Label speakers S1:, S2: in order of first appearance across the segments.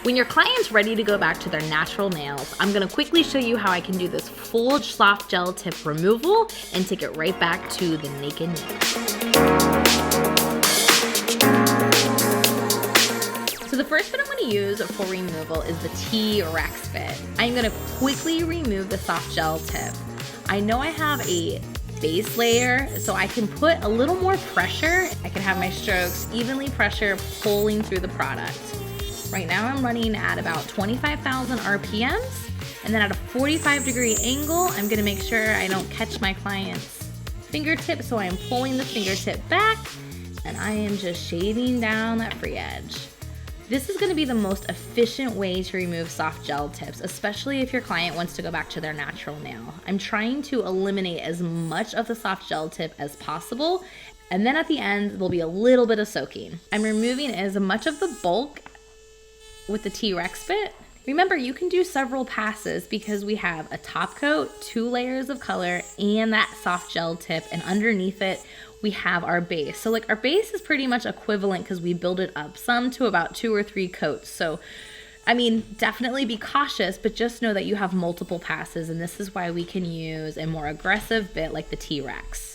S1: When your client's ready to go back to their natural nails, I'm gonna quickly show you how I can do this full soft gel tip removal and take it right back to the naked nail. So the first bit I'm gonna use for removal is the T-Rex bit. I'm gonna quickly remove the soft gel tip. I know I have a base layer, so I can put a little more pressure. I can have my strokes evenly pressure pulling through the product. Right now I'm running at about 25,000 RPMs, and then at a 45-degree angle, I'm gonna make sure I don't catch my client's fingertip, so I'm pulling the fingertip back, and I am just shading down that free edge. This is gonna be the most efficient way to remove soft gel tips, especially if your client wants to go back to their natural nail. I'm trying to eliminate as much of the soft gel tip as possible, and then at the end, there'll be a little bit of soaking. I'm removing as much of the bulk with the T-Rex bit. Remember, you can do several passes because we have a top coat, 2 layers of color, and that soft gel tip, and underneath it, we have our base. So like our base is pretty much equivalent because we build it up some to about 2 or 3 coats. So, I mean, definitely be cautious, but just know that you have multiple passes, and this is why we can use a more aggressive bit like the T-Rex.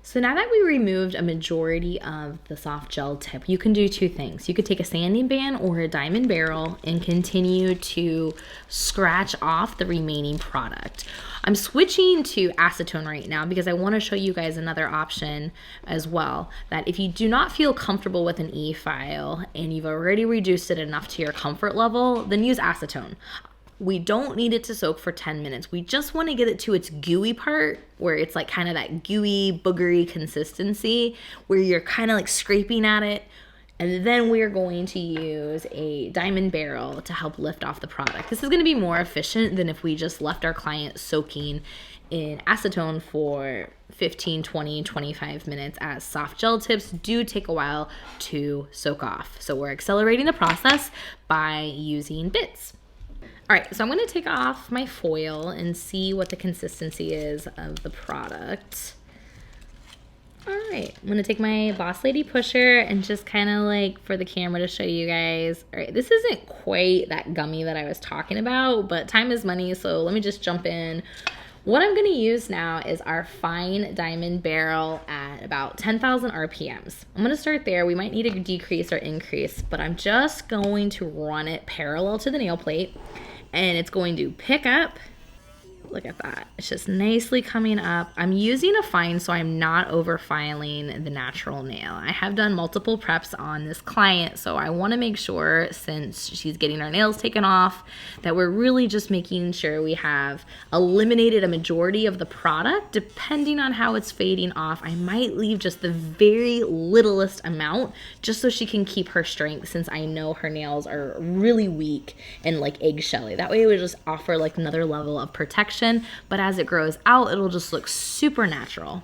S1: So now that we removed a majority of the soft gel tip, you can do 2 things. You could take a sanding band or a diamond barrel and continue to scratch off the remaining product. I'm switching to acetone right now because I want to show you guys another option as well, that if you do not feel comfortable with an E-file and you've already reduced it enough to your comfort level, then use acetone. We don't need it to soak for 10 minutes. We just want to get it to its gooey part where it's like kind of that gooey, boogery consistency where you're kind of like scraping at it. And then we're going to use a diamond barrel to help lift off the product. This is going to be more efficient than if we just left our client soaking in acetone for 15, 20, 25 minutes, as soft gel tips do take a while to soak off. So we're accelerating the process by using bits. All right, so I'm gonna take off my foil and see what the consistency is of the product. All right, I'm gonna take my Boss Lady pusher and just kind of like for the camera to show you guys. All right, this isn't quite that gummy that I was talking about, but time is money, so let me just jump in. What I'm gonna use now is our fine diamond barrel at about 10,000 RPMs. I'm gonna start there. We might need to decrease or increase, but I'm just going to run it parallel to the nail plate. And it's going to pick up. Look at that. It's just nicely coming up. I'm using a fine so I'm not over filing the natural nail. I have done multiple preps on this client, so I want to make sure, since she's getting her nails taken off, that we're really just making sure we have eliminated a majority of the product. Depending on how it's fading off, I might leave just the very littlest amount just so she can keep her strength, since I know her nails are really weak and like eggshelly. That way it would just offer like another level of protection. But as it grows out, it'll just look super natural.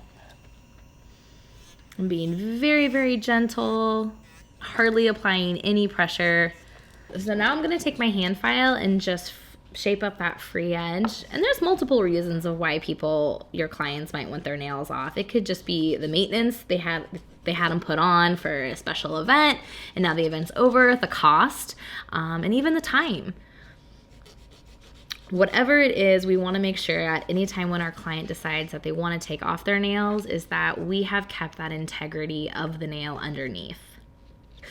S1: I'm being very, very gentle, hardly applying any pressure. So now I'm gonna take my hand file and just shape up that free edge. And there's multiple reasons of why your clients might want their nails off. It could just be the maintenance. They had them put on for a special event, and now the event's over, the cost, and even the time. Whatever it is, we want to make sure at any time when our client decides that they want to take off their nails is that we have kept that integrity of the nail underneath.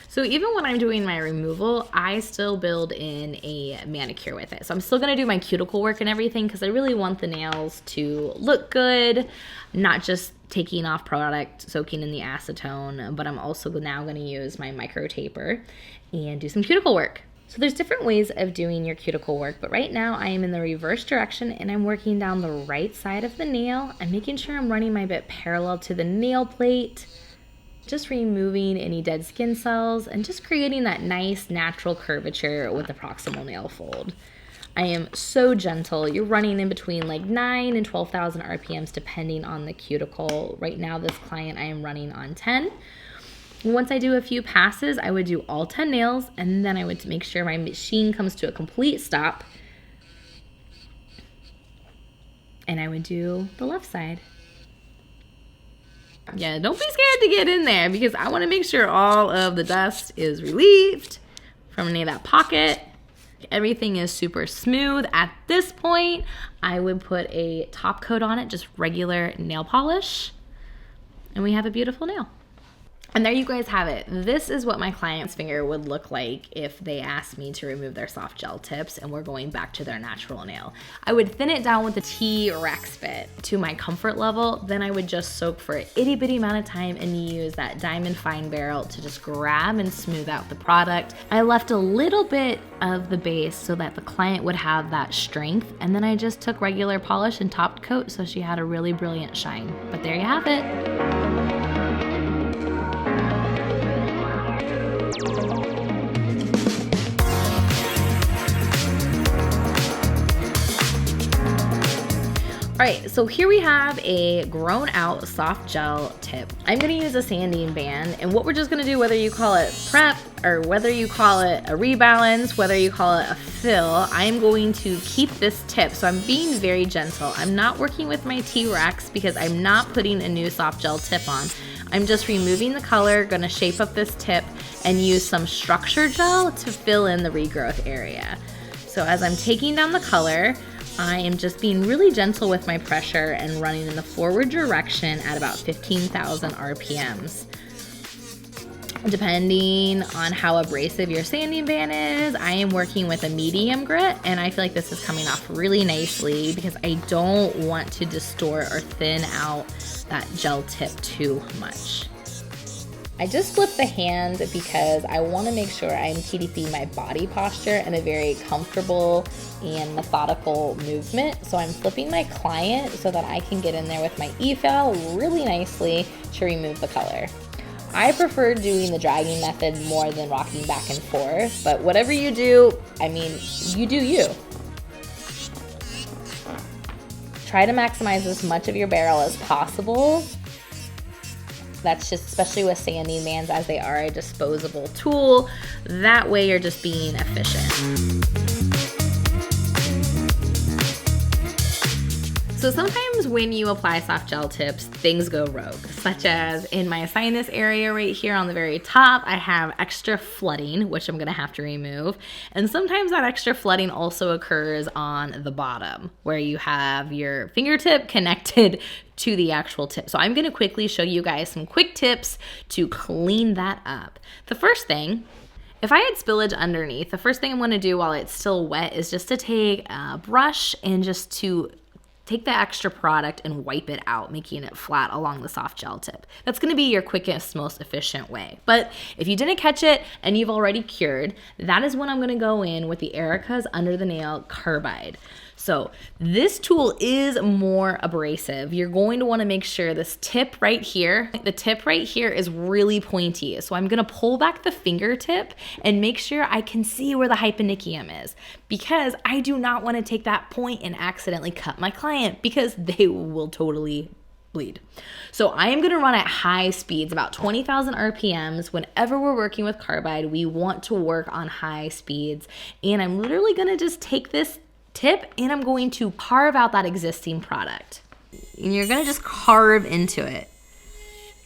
S1: So even when I'm doing my removal, I still build in a manicure with it. So I'm still going to do my cuticle work and everything because I really want the nails to look good, not just taking off product, soaking in the acetone, but I'm also now going to use my micro taper and do some cuticle work. So there's different ways of doing your cuticle work, but right now I am in the reverse direction and I'm working down the right side of the nail. I'm making sure I'm running my bit parallel to the nail plate, just removing any dead skin cells and just creating that nice natural curvature with the proximal nail fold. I am so gentle. You're running in between like 9 and 12,000 RPMs depending on the cuticle. Right now this client I am running on 10. Once I do a few passes, I would do all 10 nails, and then I would make sure my machine comes to a complete stop. And I would do the left side. Yeah, don't be scared to get in there because I want to make sure all of the dust is relieved from any of that pocket. Everything is super smooth. At this point, I would put a top coat on it, just regular nail polish, and we have a beautiful nail. And there you guys have it. This is what my client's finger would look like if they asked me to remove their soft gel tips and we're going back to their natural nail. I would thin it down with the T-Rex bit to my comfort level. Then I would just soak for an itty bitty amount of time and use that diamond fine barrel to just grab and smooth out the product. I left a little bit of the base so that the client would have that strength. And then I just took regular polish and top coat so she had a really brilliant shine. But there you have it. All right, so here we have a grown out soft gel tip. I'm gonna use a sanding band, and what we're just gonna do, whether you call it prep or whether you call it a rebalance, whether you call it a fill, I'm going to keep this tip. So I'm being very gentle. I'm not working with my T-Rex because I'm not putting a new soft gel tip on. I'm just removing the color, gonna shape up this tip and use some structure gel to fill in the regrowth area. So as I'm taking down the color, I am just being really gentle with my pressure and running in the forward direction at about 15,000 RPMs. Depending on how abrasive your sanding band is, I am working with a medium grit, and I feel like this is coming off really nicely because I don't want to distort or thin out that gel tip too much. I just flip the hand because I want to make sure I'm keeping my body posture in a very comfortable and methodical movement. So I'm flipping my client so that I can get in there with my e-file really nicely to remove the color. I prefer doing the dragging method more than rocking back and forth, but whatever you do, I mean, you do you. Try to maximize as much of your barrel as possible. That's just, especially with sanding bands, as they are a disposable tool. That way you're just being efficient. So sometimes when you apply soft gel tips, things go rogue, such as in my sinus area right here on the very top, I have extra flooding, which I'm gonna have to remove. And sometimes that extra flooding also occurs on the bottom, where you have your fingertip connected to the actual tip. So I'm gonna quickly show you guys some quick tips to clean that up. The first thing, if I had spillage underneath, the first thing I'm gonna do while it's still wet is just to take a brush and just to take the extra product and wipe it out, making it flat along the soft gel tip. That's gonna be your quickest, most efficient way. But if you didn't catch it and you've already cured, that is when I'm gonna go in with the Erica's Under the Nail Carbide. So this tool is more abrasive. You're going to want to make sure this tip right here, the tip right here is really pointy. So I'm going to pull back the fingertip and make sure I can see where the hyponychium is, because I do not want to take that point and accidentally cut my client, because they will totally bleed. So I am going to run at high speeds, about 20,000 RPMs. Whenever we're working with carbide, we want to work on high speeds. And I'm literally going to just take this tip and I'm going to carve out that existing product. And you're gonna just carve into it.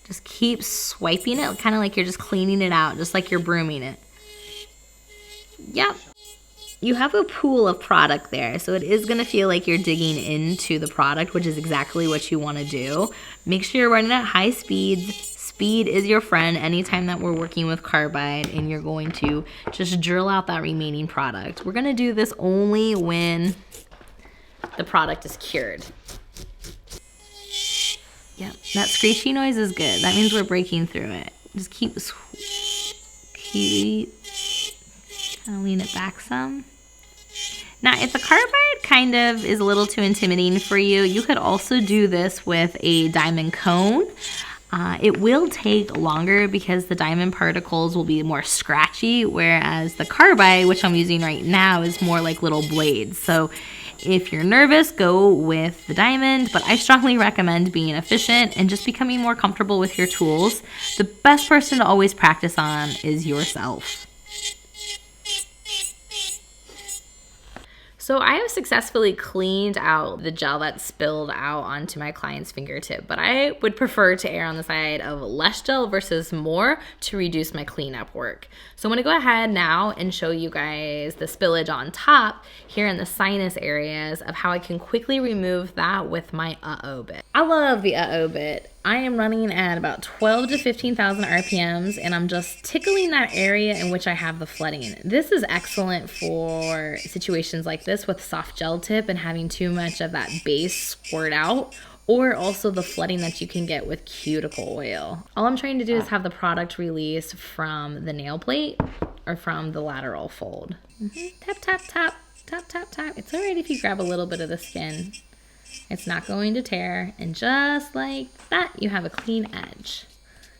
S1: Just keep swiping it, kind of like you're just cleaning it out, just like you're brooming it. Yep. You have a pool of product there, so it is gonna feel like you're digging into the product, which is exactly what you wanna do. Make sure you're running at high speeds. Speed is your friend anytime that we're working with carbide, and you're going to just drill out that remaining product. We're gonna do this only when the product is cured. Yep, that screechy noise is good. That means we're breaking through it. Just keep kind of lean it back some. Now, if the carbide kind of is a little too intimidating for you, you could also do this with a diamond cone. It will take longer because the diamond particles will be more scratchy, whereas the carbide, which I'm using right now, is more like little blades. So if you're nervous, go with the diamond, but I strongly recommend being efficient and just becoming more comfortable with your tools. The best person to always practice on is yourself. So So I have successfully cleaned out the gel that spilled out onto my client's fingertip, but I would prefer to err on the side of less gel versus more to reduce my cleanup work. So I'm gonna go ahead now and show you guys the spillage on top here in the sinus areas of how I can quickly remove that with my uh-oh bit. I love the uh-oh bit. I am running at about 12 to 15,000 RPMs, and I'm just tickling that area in which I have the flooding. This is excellent for situations like this with soft gel tip and having too much of that base squirt out, or also the flooding that you can get with cuticle oil. All I'm trying to do is have the product release from the nail plate or from the lateral fold. Tap, tap, tap, tap, tap, tap. It's all right if you grab a little bit of the skin. It's not going to tear, and just like that, you have a clean edge.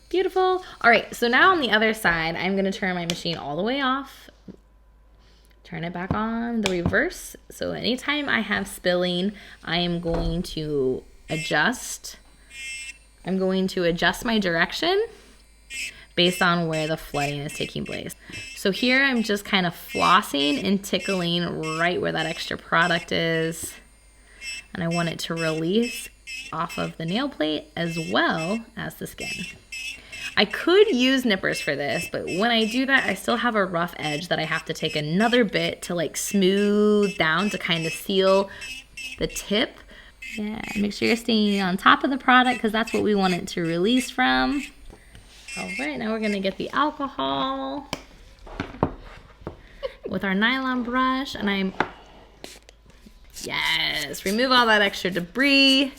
S1: Beautiful. All right, so now on the other side, I'm gonna turn my machine all the way off, turn it back on the reverse. So anytime I have spilling, I am going to adjust. I'm going to adjust my direction based on where the flooding is taking place. So here I'm just kind of flossing and tickling right where that extra product is. And I want it to release off of the nail plate as well as the skin. I could use nippers for this, but when I do that, I still have a rough edge that I have to take another bit to like smooth down to kind of seal the tip. Yeah, make sure you're staying on top of the product because that's what we want it to release from. All right, now we're gonna get the alcohol with our nylon brush, and yes, remove all that extra debris.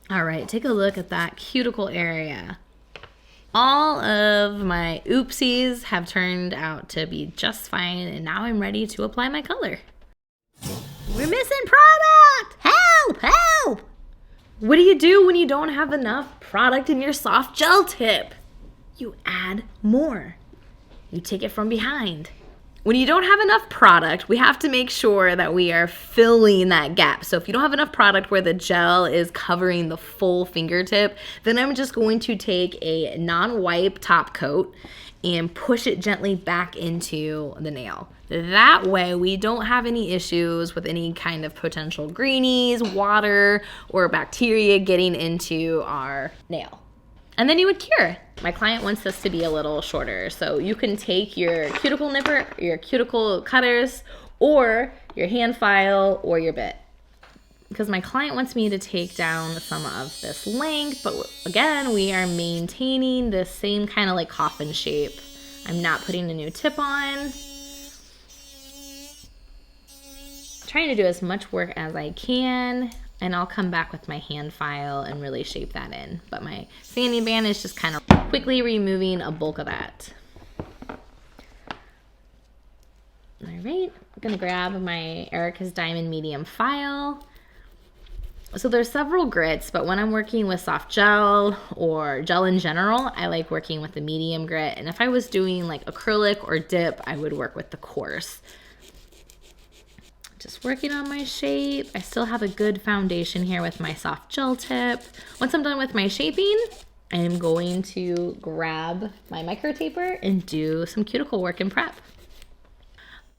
S1: All right, take a look at that cuticle area. All of my oopsies have turned out to be just fine, and now I'm ready to apply my color. We're missing product! Help, help! What do you do when you don't have enough product in your soft gel tip? You add more. You take it from behind. When you don't have enough product, we have to make sure that we are filling that gap. So if you don't have enough product where the gel is covering the full fingertip, then I'm just going to take a non-wipe top coat and push it gently back into the nail. That way we don't have any issues with any kind of potential greenies, water, or bacteria getting into our nail. And then you would cure. My client wants this to be a little shorter, so you can take your cuticle nipper, your cuticle cutters, or your hand file, or your bit. Because my client wants me to take down some of this length, but again, we are maintaining this same kind of like coffin shape. I'm not putting a new tip on. Trying to do as much work as I can. And I'll come back with my hand file and really shape that in. But my sanding band is just kind of quickly removing a bulk of that. All right, I'm gonna grab my Erica's Diamond Medium file. So there's several grits, but when I'm working with soft gel or gel in general, I like working with the medium grit. And if I was doing like acrylic or dip, I would work with the coarse. Just working on my shape. I still have a good foundation here with my soft gel tip. Once I'm done with my shaping, I am going to grab my micro taper and do some cuticle work and prep.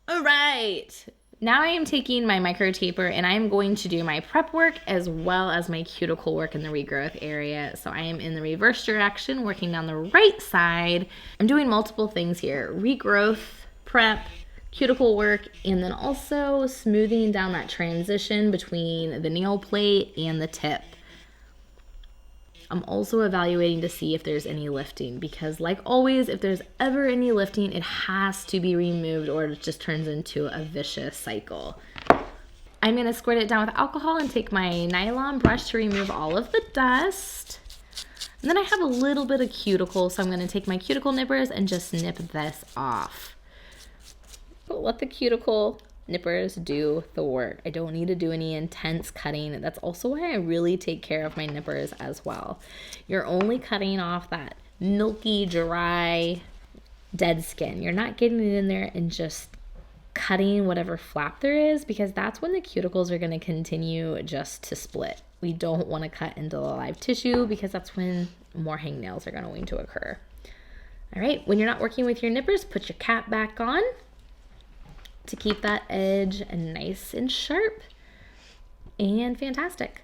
S1: All right, now I am taking my micro taper and I am going to do my prep work as well as my cuticle work in the regrowth area. So I am in the reverse direction, working down the right side. I'm doing multiple things here: regrowth, prep, cuticle work, and then also smoothing down that transition between the nail plate and the tip. I'm also evaluating to see if there's any lifting, because like always, if there's ever any lifting, it has to be removed or it just turns into a vicious cycle. I'm gonna squirt it down with alcohol and take my nylon brush to remove all of the dust. And then I have a little bit of cuticle, so I'm gonna take my cuticle nippers and just nip this off. But let the cuticle nippers do the work. I don't need to do any intense cutting. That's also why I really take care of my nippers as well. You're only cutting off that milky, dry, dead skin. You're not getting it in there and just cutting whatever flap there is, because that's when the cuticles are going to continue just to split. We don't want to cut into the live tissue because that's when more hangnails are going to occur. All right, when you're not working with your nippers, put your cap back on. to keep that edge nice and sharp and fantastic.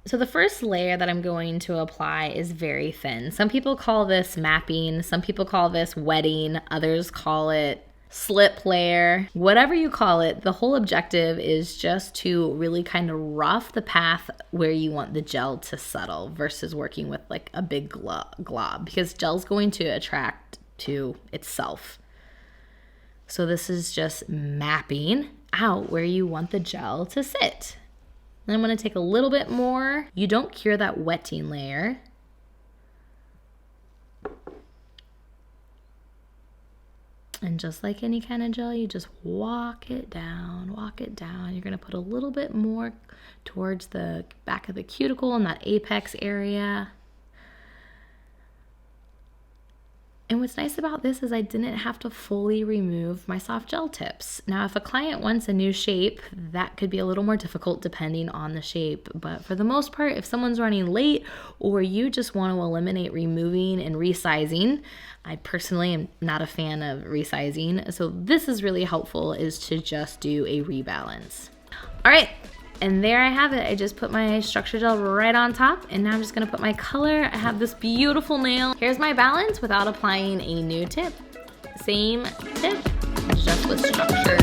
S1: So the first layer that I'm going to apply is very thin. Some people call this mapping, some people call this wetting, others call it slip layer. Whatever you call it, the whole objective is just to really kind of rough the path where you want the gel to settle versus working with like a big glob, because gel's going to attract to itself. So this is just mapping out where you want the gel to sit. Then I'm going to take a little bit more. You don't cure that wetting layer. And just like any kind of gel, you just walk it down, walk it down. You're going to put a little bit more towards the back of the cuticle and that apex area. And what's nice about this is I didn't have to fully remove my soft gel tips. Now, if a client wants a new shape, that could be a little more difficult depending on the shape. But for the most part, if someone's running late or you just want to eliminate removing and resizing, I personally am not a fan of resizing. So this is really helpful, is to just do a rebalance. All right. And there I have it. I just put my structure gel right on top, and now I'm just gonna put my color. I have this beautiful nail. Here's my balance without applying a new tip. Same tip, just with structure.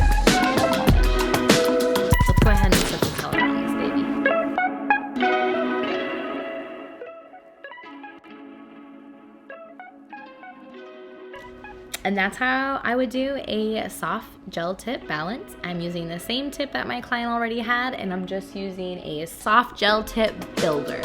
S1: Let's go ahead and put the color on this baby. And that's how I would do a soft gel tip balance. I'm using the same tip that my client already had, and I'm just using a soft gel tip builder.